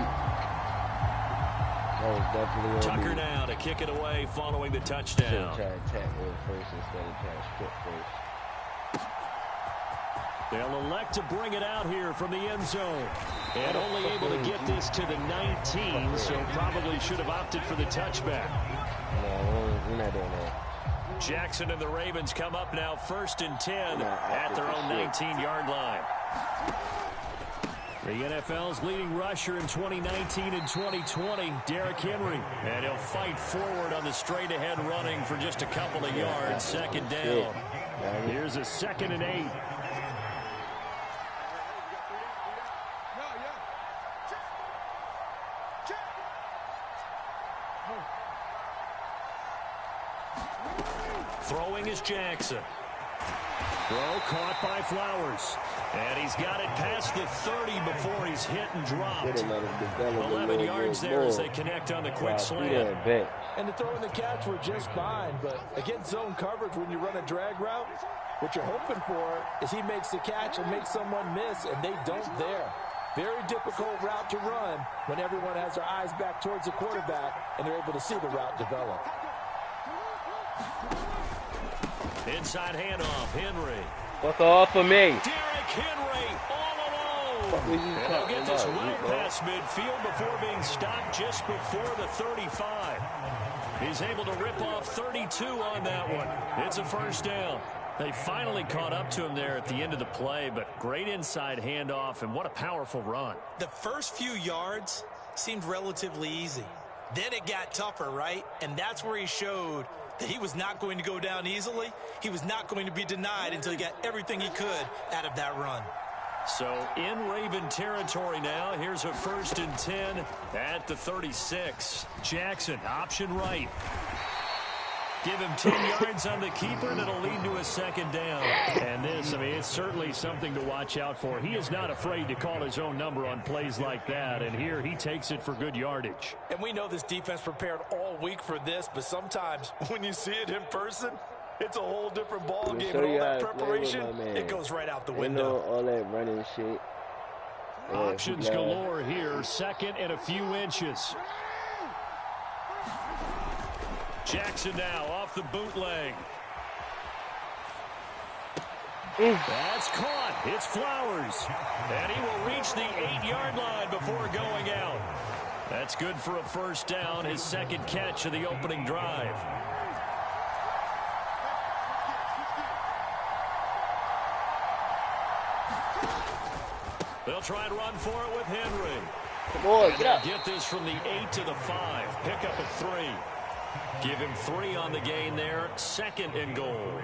That was definitely Tucker me. now to kick it away following the touchdown. Try to tackle it first instead of trying to strip first. They'll elect to bring it out here from the end zone. And only able to get this to the 19, so probably should have opted for the touchback. No, we're not doing that. Jackson and the Ravens come up now 1st and 10 at their own 19-yard line. The NFL's leading rusher in 2019 and 2020, Derrick Henry. And he'll fight forward on the straight-ahead running for just a couple of yards. Second down. Here's a 2nd and 8. Throwing is Jackson. Throw caught by Flowers. And he's got it past the 30 before he's hit and dropped. 11 yards there as they connect on the quick slant. And the throw and the catch were just fine, but against zone coverage when you run a drag route, what you're hoping for is he makes the catch and makes someone miss, and they don't there. Very difficult route to run when everyone has their eyes back towards the quarterback and they're able to see the route develop. Inside handoff, Henry. Fuck off of me. Derrick Henry all alone. And they'll get this well past midfield before being stopped just before the 35. He's able to rip off 32 on that one. It's a first down. They finally caught up to him there at the end of the play, but great inside handoff, and what a powerful run. The first few yards seemed relatively easy. Then it got tougher, right? And that's where he showed that he was not going to go down easily. He was not going to be denied until he got everything he could out of that run. So in Raven territory now, here's a 1st and 10 at the 36. Jackson, option right. Give him 10 yards on the keeper, and it'll lead to a 2nd down. And this, I mean, it's certainly something to watch out for. He is not afraid to call his own number on plays like that, and here he takes it for good yardage. And we know this defense prepared all week for this, but sometimes when you see it in person, it's a whole different ball game. And all that preparation, it goes right out the window. All that running shit. Options galore here, 2nd and a few inches. Jackson now off the bootleg. That's caught. It's Flowers. And he will reach the 8-yard line before going out. That's good for a first down, his 2nd catch of the opening drive. They'll try and run for it with Henry. Come on, get up. Get this from the 8 to the 5. Pick up at 3. Give him 3 on the gain there. 2nd and goal.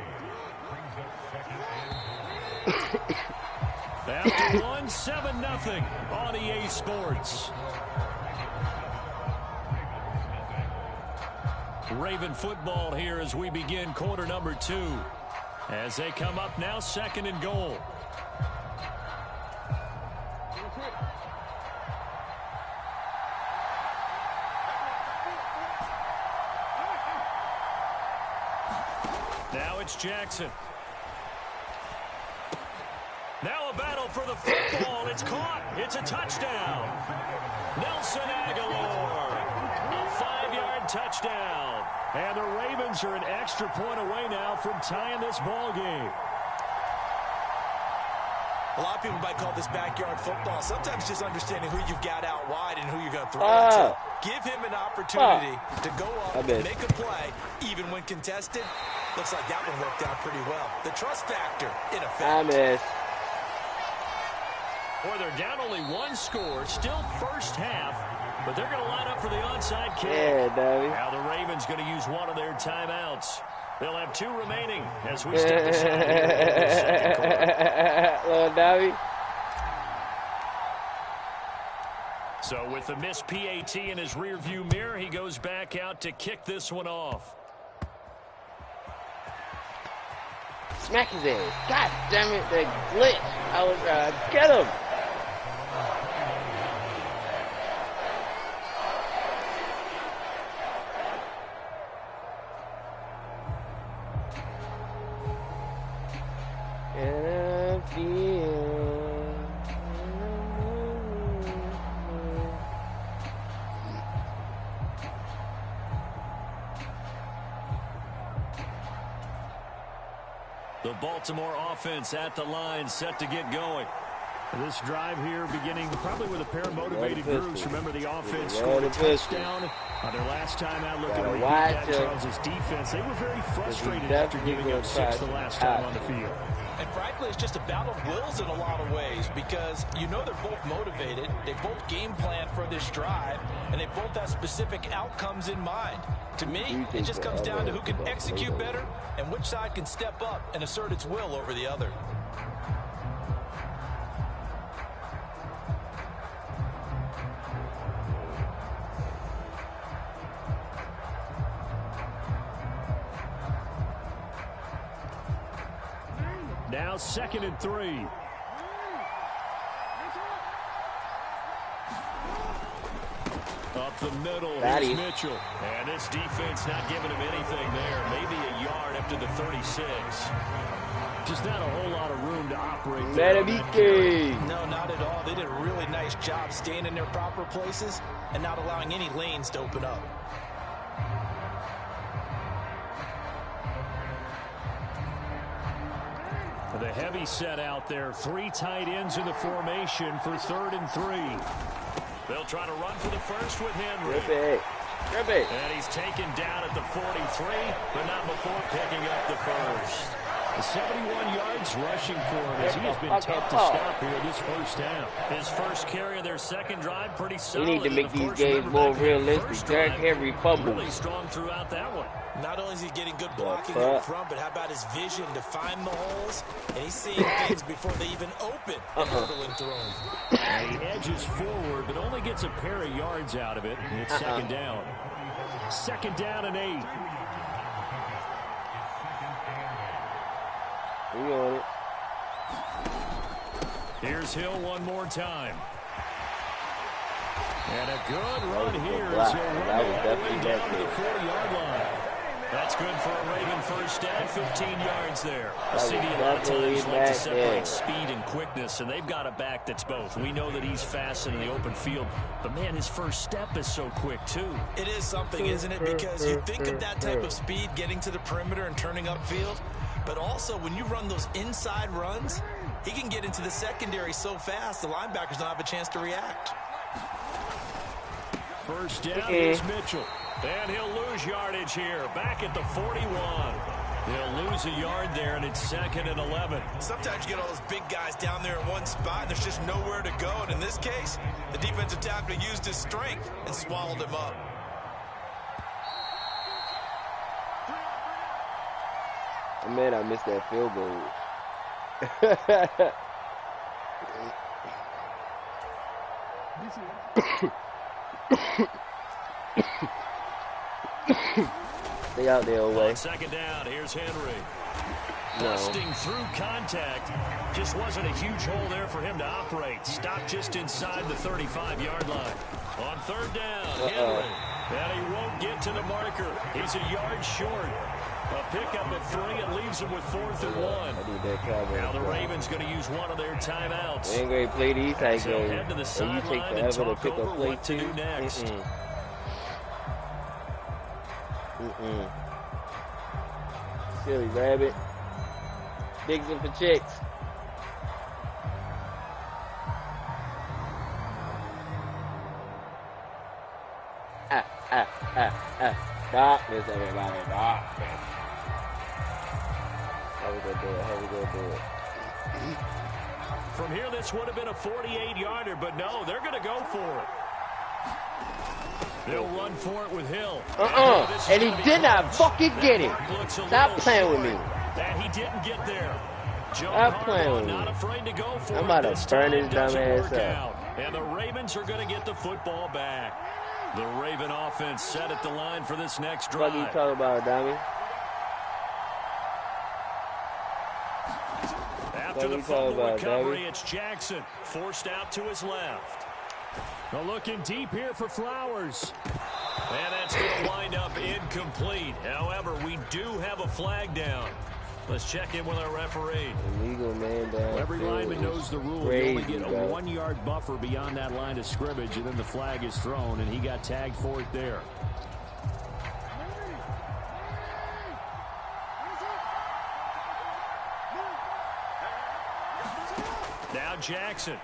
After 1, 7-0 on EA Sports. Raven football here as we begin quarter number 2. As they come up now, 2nd and goal. Now it's Jackson. Now a battle for the football. It's caught. It's a touchdown. Nelson Aguilar. A 5-yard touchdown. And the Ravens are an extra point away now from tying this ball game. A lot of people might call this backyard football. Sometimes just understanding who you've got out wide and who you're going to throw it to. Give him an opportunity to go up and make a play, even when contested. Looks like that one worked out pretty well. The trust factor, in effect. Boy, they're down only 1 score. Still first half, but they're going to line up for the onside kick. Yeah, Daddy. Now the Ravens going to use one of their timeouts. They'll have 2 remaining as we step aside here in the second quarter. Little Dobby. So with the missed PAT in his rearview mirror, he goes back out to kick this one off. Smack his ass. God damn it, the glitch. I was trying to get him. And I feel the Baltimore offense at the line, set to get going. This drive here beginning probably with a pair of motivated groups. Remember, the offense scored a touchdown on their last time out. Looking to repeat that. Charles' defense, they were very frustrated after giving up 6 the last time on the field. And frankly, it's just a battle of wills in a lot of ways because you know they're both motivated. They both game plan for this drive, and they both have specific outcomes in mind. To me, it just comes down to who can execute better and which side can step up and assert its will over the other. Now 2nd and 3. Up the middle, here's Mitchell. And this defense not giving him anything there. Maybe a yard up to the 36. Just not a whole lot of room to operate there. No, not at all. They did a really nice job staying in their proper places and not allowing any lanes to open up. The heavy set out there. 3 tight ends in the formation for 3rd and 3. They'll try to run for the first with Henry. And he's taken down at the 43, but not before picking up the first. 71 yards rushing for him as he has been tough to stop here this first down. His first carry of their second drive, pretty solid. We need to make these games more realistic. Derrick Henry fumbles. Really strong throughout that one. Not only is he getting good blocking up front, but how about his vision to find the holes? And he's seeing things before they even open and hurdling through them. And he edges forward, but only gets a pair of yards out of it. And it's 2nd down. 2nd down and 8. We on it. Here's Hill one more time. And a good run here as he'll run all the way down to the 40-yard line. That's good for a Raven first down, 15 yards there. A city a lot of times like to separate speed and quickness, and they've got a back that's both. We know that he's fast in the open field, but, man, his first step is so quick, too. It is something, isn't it? Because you think of that type of speed getting to the perimeter and turning upfield, but also when you run those inside runs, he can get into the secondary so fast the linebackers don't have a chance to react. First down is Mitchell. And he'll lose yardage here. Back at the 41. He'll lose a yard there, and it's 2nd and 11. Sometimes you get all those big guys down there in one spot, and there's just nowhere to go. And in this case, the defensive tackle used his strength and swallowed him up. Oh, man, I missed that field goal. Stay out there, away. 2nd down, here's Henry. Busting through contact. Just wasn't a huge hole there for him to operate. Stopped just inside the 35-yard line. On 3rd down, Henry. And he won't get to the marker. He's a yard short. A pickup of 3 and leaves him with 4th and 1. Now the Ravens going to use one of their timeouts. They ain't going to play these type games. Head to the sideline and talk over what to do next. Silly rabbit. Digging for chicks. Darkness, everybody. Darkness. How we gonna do it? From here, this would have been a 48-yarder, but no, they're going to go for it. They'll run for it with Hill. And he did not fucking get it. Stop playing with me. And he didn't get there. Stop playing with me. Not afraid to go for I'm about to burn his dumb ass up. And the Ravens are going to get the football back. The Raven offense set at the line for this next drive. What you talking about, dummy? After the fumble recovery, it's Jackson forced out to his left. Well, looking deep here for Flowers. And that's going to wind up incomplete. However, we do have a flag down. Let's check in with our referee. Illegal man down. Every lineman knows the rule. Crazy, you only get a 1-yard buffer beyond that line of scrimmage, and then the flag is thrown, and he got tagged for it there. Now Jackson.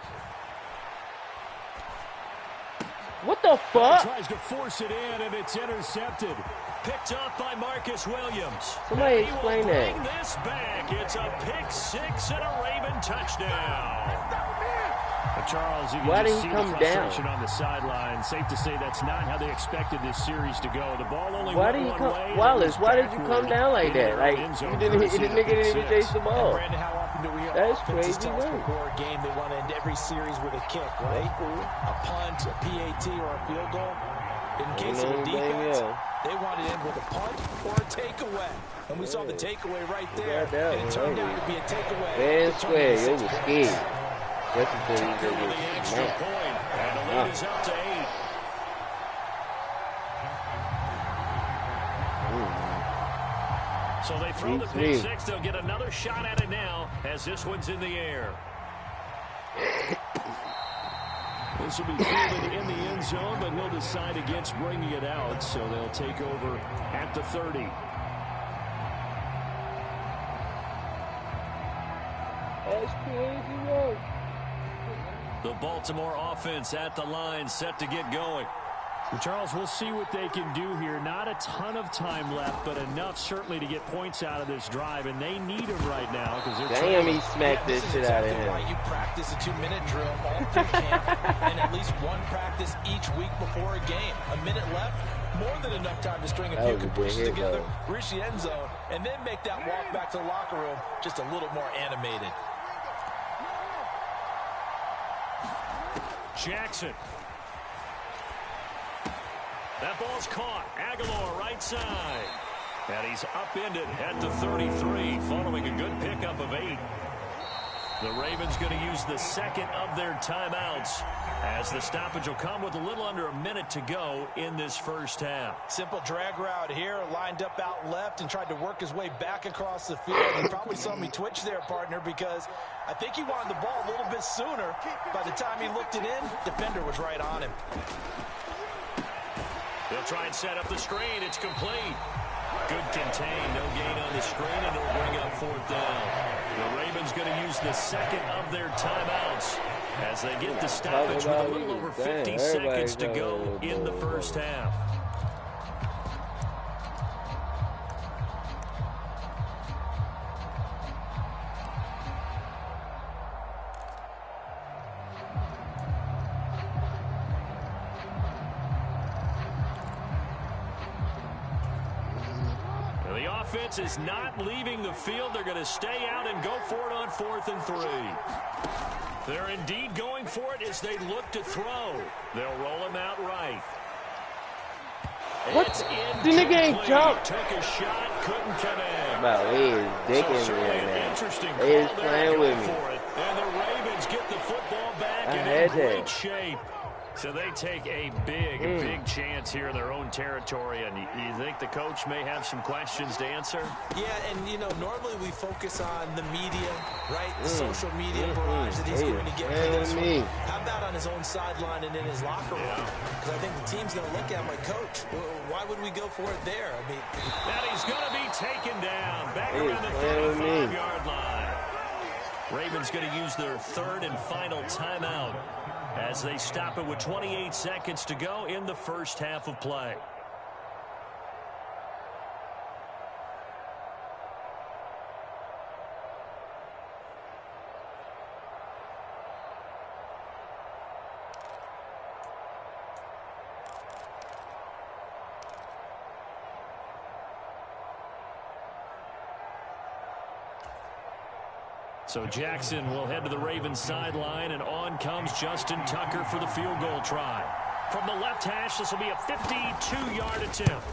What the fuck? Tries to force it in, and it's intercepted. Picked off by Marcus Williams. Somebody explain that. Bring this back. It's a pick six and a Raven touchdown. Charles, you can just see the frustration on the sideline. Safe to say that's not how they expected this series to go. The ball only went one way. Wallace, why did you come down like that? Like, you didn't hit the nigga didn't even chase the ball. Brandon, how often do we hear that's offenses crazy, tell us before a game they want to end every series with a kick, right? A punt, a PAT, or a field goal. In case of a defense, they want to end with a punt or a takeaway. And we saw the takeaway right there. And it turned out to be a takeaway. Man, square, you was scared. That's the thing. Tucker with the extra point. And the lead is up to 8. So they throw the pick six. They'll get another shot at it now as this one's in the air. This will be fielded in the end zone, but he'll decide against bringing it out, so they'll take over at the 30. That's crazy work. The Baltimore offense at the line, set to get going. Charles, we'll see what they can do here. Not a ton of time left, but enough certainly to get points out of this drive, and they need them right now because they're. Damn, he smacked this shit out of him. Why you practice a 2-minute drill all through camp and at least one practice each week before a game. A minute left, more than enough time to string a few good pushes together, reach the end zone, and then make that walk back to the locker room just a little more animated. Jackson. That ball's caught. Aguilar right side. And he's upended at the 33 following a good pickup of 8. The Ravens going to use the second of their timeouts as the stoppage will come with a little under a minute to go in this first half. Simple drag route here, lined up out left and tried to work his way back across the field. You probably saw me twitch there, partner, because I think he wanted the ball a little bit sooner. By the time he looked it in, defender was right on him. They'll try and set up the screen. It's complete. Good contain. No gain on the screen, and it'll bring up fourth down. The Ravens going to use the second of their timeouts as they get the stoppage with a little over 50 seconds to go in the first half. Offense is not leaving the field. They're going to stay out and go for it on 4th and 3. They're indeed going for it as they look to throw. They'll roll him out right. What? The nigga ain't jumped. Took a shot, couldn't connect. Wow, he is dicking me right now. He is playing with me. And the Ravens get the football back in great shape. So they take a big chance here in their own territory. And you think the coach may have some questions to answer? Yeah, and, you know, normally we focus on the media, right? The social media barrage that he's going to get for this one. How about on his own sideline and in his locker room? Because I think the team's going to look at my coach. Why would we go for it there? I mean, that he's going to be taken down. Back around the 35-yard line. Ravens going to use their third and final timeout as they stop it with 28 seconds to go in the first half of play. So Jackson will head to the Ravens sideline, and on comes Justin Tucker for the field goal try. From the left hash, this will be a 52-yard attempt.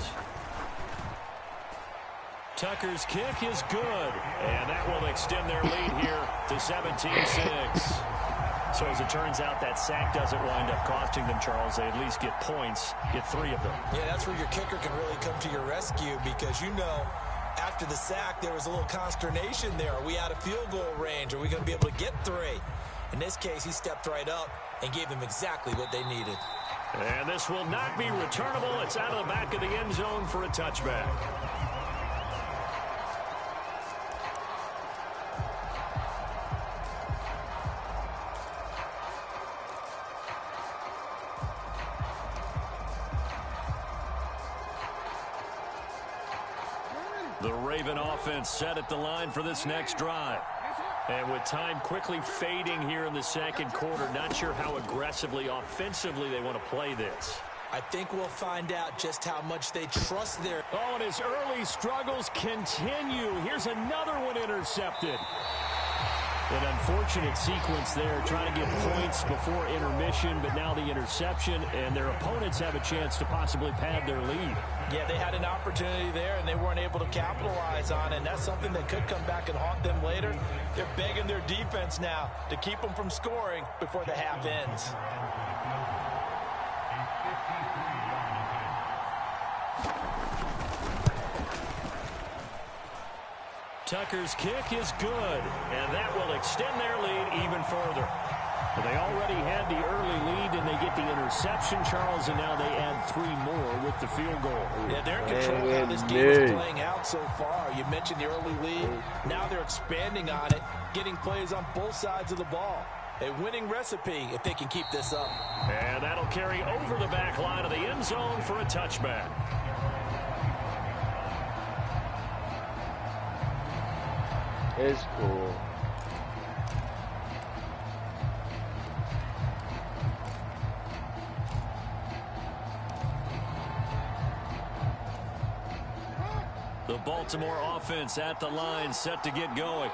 Tucker's kick is good, and that will extend their lead here to 17-6. So as it turns out, that sack doesn't wind up costing them, Charles. They at least get points, get 3 of them. Yeah, that's where your kicker can really come to your rescue, because you know after the sack there was a little consternation there. Are we out of field goal range? Are we going to be able to get 3? In this case, he stepped right up and gave them exactly what they needed. And this will not be returnable. It's out of the back of the end zone for a touchback. The Raven offense set at the line for this next drive. And with time quickly fading here in the second quarter, not sure how aggressively, offensively they want to play this. I think we'll find out just how much they trust their... Oh, and his early struggles continue. Here's another one intercepted. An unfortunate sequence there, trying to get points before intermission, but now the interception, and their opponents have a chance to possibly pad their lead. Yeah, they had an opportunity there, and they weren't able to capitalize on it, and that's something that could come back and haunt them later. They're begging their defense now to keep them from scoring before the half ends. Tucker's kick is good, and that will extend their lead even further. But they already had the early lead, and they get the interception, Charles, and now they add 3 more with the field goal. Yeah, they're in control of how this game is playing out so far. You mentioned the early lead. Now they're expanding on it, getting plays on both sides of the ball. A winning recipe if they can keep this up. And that'll carry over the back line of the end zone for a touchback. It's cool. The Baltimore offense at the line, set to get going.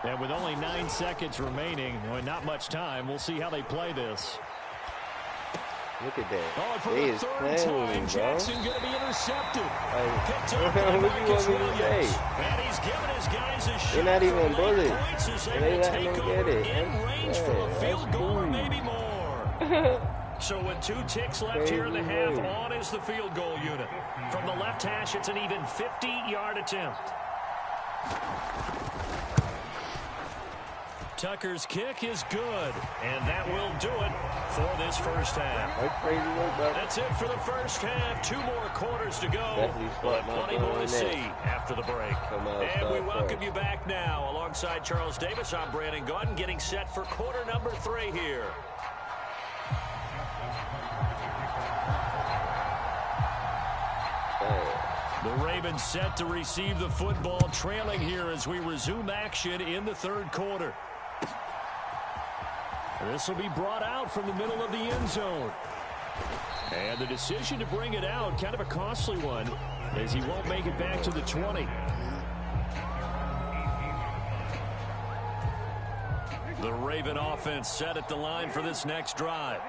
And with only 9 seconds remaining, well, not much time, we'll see how they play this. Look at that. Oh, and for They the is 3rd time, bro. Jackson going to be intercepted. Picked up What by do you Marcus want me to Williams. say? And he's giving his guys a shot. They're not even for late bullies. points as They will letting take them over get it. in range for a That's field goal or cool. maybe more. So with 2 ticks left here in the half, on is the field goal unit. From the left hash, it's an even 50-yard attempt. Tucker's kick is good, and that will do it for this first half. That's crazy work, bro. That's it for the first half. 2 more quarters to go, but plenty more to see after the break. And we welcome you back now. Alongside Charles Davis, I'm Brandon Gaudin, getting set for quarter number 3 here. The Ravens set to receive the football, trailing here as we resume action in the 3rd quarter. This will be brought out from the middle of the end zone. And the decision to bring it out, kind of a costly one, as he won't make it back to the 20. The Raven offense set at the line for this next drive.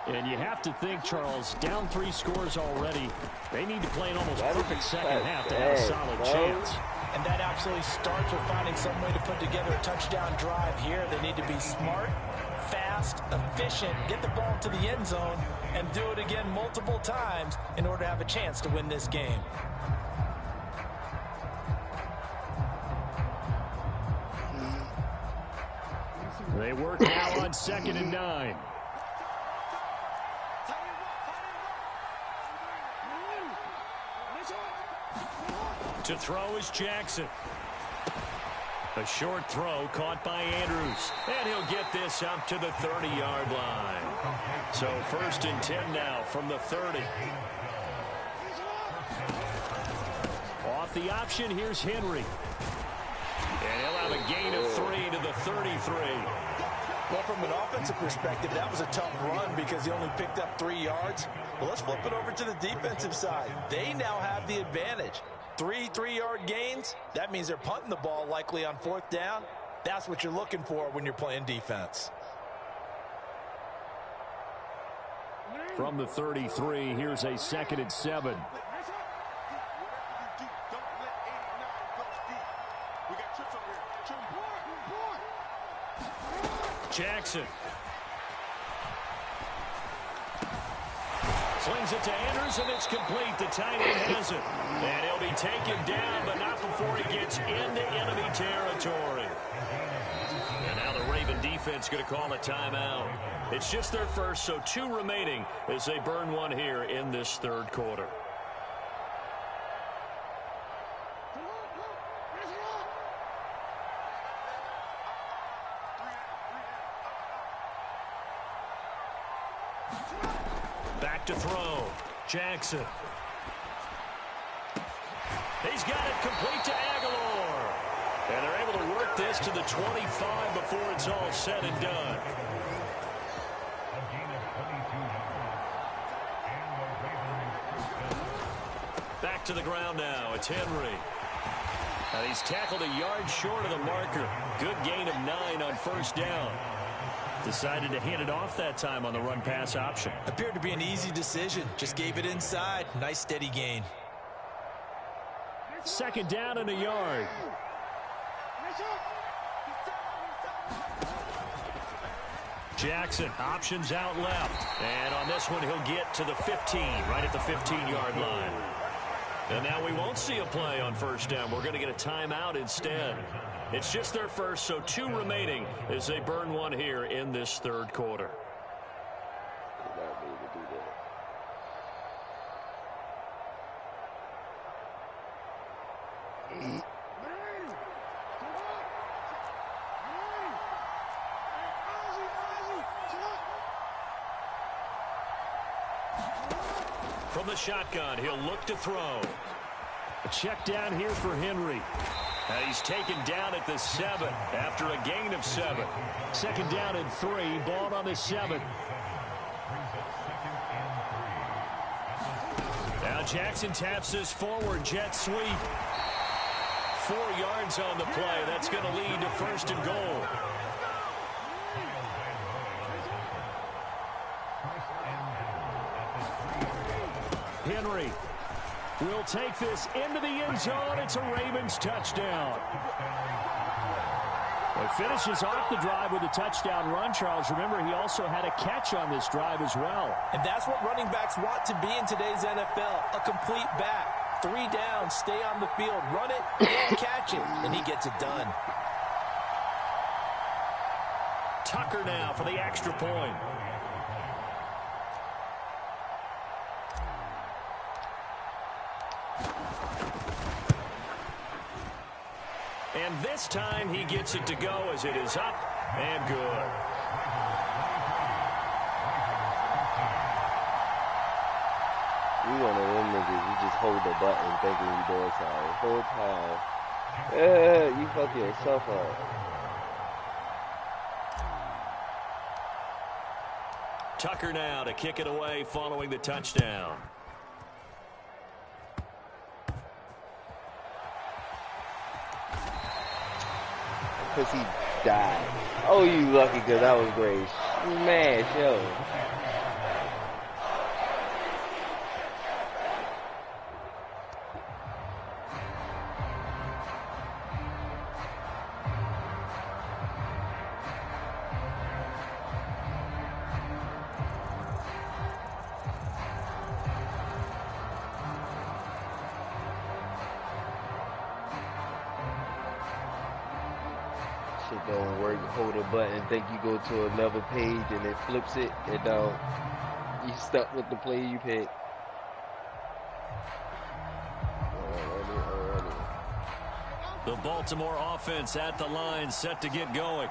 And you have to think, Charles, down 3 scores already. They need to play an almost perfect second half to have a solid chance. And that absolutely starts with finding some way to put together a touchdown drive here. They need to be smart, fast, efficient, get the ball to the end zone, and do it again multiple times in order to have a chance to win this game. They work now on 2nd and 9. To throw is Jackson. A short throw caught by Andrews. And he'll get this up to the 30-yard line. So 1st and 10 now from the 30. Off the option, here's Henry. And he'll have a gain of 3 to the 33. Well, from an offensive perspective, that was a tough run because he only picked up 3 yards. Well, let's flip it over to the defensive side. They now have the advantage. 3 3-yard gains. That means they're punting the ball likely on 4th down. That's what you're looking for when you're playing defense. From the 33, here's a 2nd and 7. Jackson. Slings it to Andrews, and it's complete. The tight end has it. And he'll be taken down, but not before he gets into enemy territory. And now the Raven defense going to call a timeout. It's just their first, so 2 remaining as they burn one here in this 3rd quarter. Back to throw. Jackson. He's got it complete to Aguilar. And they're able to work this to the 25 before it's all said and done. Back to the ground now. It's Henry. And he's tackled a yard short of the marker. Good gain of 9 on 1st down. Decided to hand it off that time on the run-pass option. Appeared to be an easy decision. Just gave it inside. Nice steady gain. 2nd down and a yard. Jackson, options out left. And on this one, he'll get to the 15, right at the 15-yard line. And now we won't see a play on 1st down. We're going to get a timeout instead. It's just their first, so 2 remaining as they burn one here in this 3rd quarter. From the shotgun, he'll look to throw. A check down here for Henry. And he's taken down at the 7 after a gain of 7. 2nd down and 3. Ball on the 7. Now Jackson taps this forward jet sweep. 4 yards on the play. That's going to lead to 1st and goal. Henry will take this into the end zone. It's a Ravens touchdown. It finishes off the drive with a touchdown run, Charles. Remember, he also had a catch on this drive as well. And that's what running backs want to be in today's NFL, a complete back. 3 down, stay on the field, run it, and catch it, and he gets it done. Tucker now for the extra point. And this time he gets it to go as it is up and good. We one of them niggas, you just hold the button thinking you doing something. Whole time. You fuck yourself up. Tucker now to kick it away following the touchdown. Because he died. Oh, you lucky because that was great. Smash, yo. Don't work, hold a button, think you go to another page and it flips it, and you stuck with the play you picked. The Baltimore offense at the line, set to get going.